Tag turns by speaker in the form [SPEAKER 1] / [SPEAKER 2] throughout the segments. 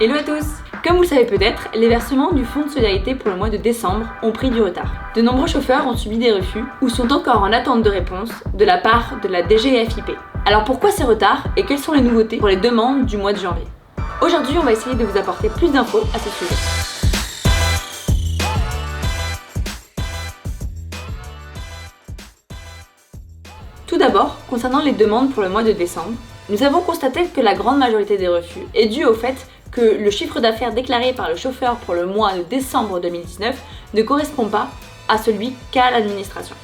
[SPEAKER 1] Hello à tous! Comme vous le savez peut-être, les versements du Fonds de solidarité pour le mois de décembre ont pris du retard. De nombreux chauffeurs ont subi des refus ou sont encore en attente de réponse de la part de la DGFiP. Alors pourquoi ces retards et quelles sont les nouveautés pour les demandes du mois de janvier? Aujourd'hui, on va essayer de vous apporter plus d'infos à ce sujet. Tout d'abord, concernant les demandes pour le mois de décembre, nous avons constaté que la grande majorité des refus est due au fait que le chiffre d'affaires déclaré par le chauffeur pour le mois de décembre 2019 ne correspond pas à celui qu'a l'administration.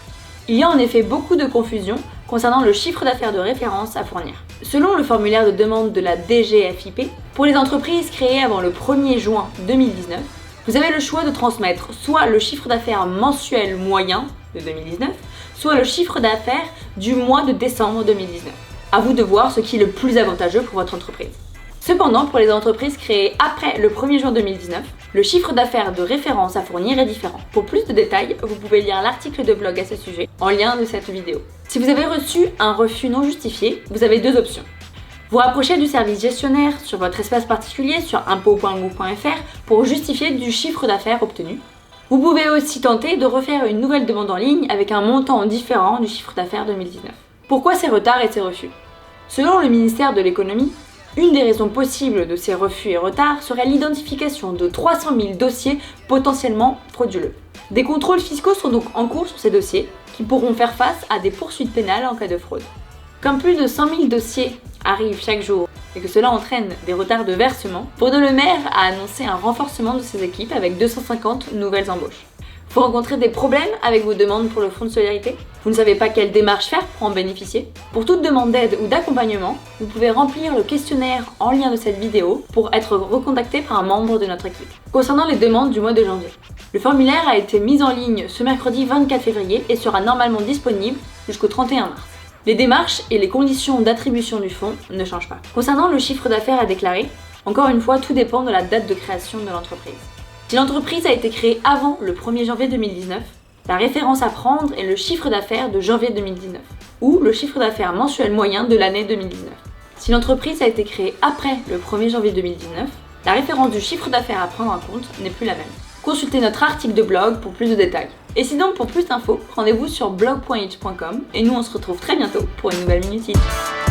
[SPEAKER 1] Il y a en effet beaucoup de confusion concernant le chiffre d'affaires de référence à fournir. Selon le formulaire de demande de la DGFiP, pour les entreprises créées avant le 1er juin 2019, vous avez le choix de transmettre soit le chiffre d'affaires mensuel moyen de 2019, soit le chiffre d'affaires du mois de décembre 2019. À vous de voir ce qui est le plus avantageux pour votre entreprise. Cependant, pour les entreprises créées après le 1er juin 2019, le chiffre d'affaires de référence à fournir est différent. Pour plus de détails, vous pouvez lire l'article de blog à ce sujet en lien de cette vidéo. Si vous avez reçu un refus non justifié, vous avez deux options. Vous rapprochez du service gestionnaire sur votre espace particulier sur impôts.gouv.fr pour justifier du chiffre d'affaires obtenu. Vous pouvez aussi tenter de refaire une nouvelle demande en ligne avec un montant différent du chiffre d'affaires 2019. Pourquoi ces retards et ces refus? Selon le ministère de l'économie, une des raisons possibles de ces refus et retards serait l'identification de 300 000 dossiers potentiellement frauduleux. Des contrôles fiscaux sont donc en cours sur ces dossiers qui pourront faire face à des poursuites pénales en cas de fraude. Comme plus de 100 000 dossiers arrivent chaque jour et que cela entraîne des retards de versement, Bruno Le Maire a annoncé un renforcement de ses équipes avec 250 nouvelles embauches. Vous rencontrez des problèmes avec vos demandes pour le Fonds de solidarité? Vous ne savez pas quelle démarche faire pour en bénéficier? Pour toute demande d'aide ou d'accompagnement, vous pouvez remplir le questionnaire en lien de cette vidéo pour être recontacté par un membre de notre équipe. Concernant les demandes du mois de janvier, le formulaire a été mis en ligne ce mercredi 24 février et sera normalement disponible jusqu'au 31 mars. Les démarches et les conditions d'attribution du fonds ne changent pas. Concernant le chiffre d'affaires à déclarer, encore une fois, tout dépend de la date de création de l'entreprise. Si l'entreprise a été créée avant le 1er janvier 2019, la référence à prendre est le chiffre d'affaires de janvier 2019 ou le chiffre d'affaires mensuel moyen de l'année 2019. Si l'entreprise a été créée après le 1er janvier 2019, la référence du chiffre d'affaires à prendre en compte n'est plus la même. Consultez notre article de blog pour plus de détails. Et sinon, pour plus d'infos, rendez-vous sur blog.itch.com et nous on se retrouve très bientôt pour une nouvelle Minute Itch.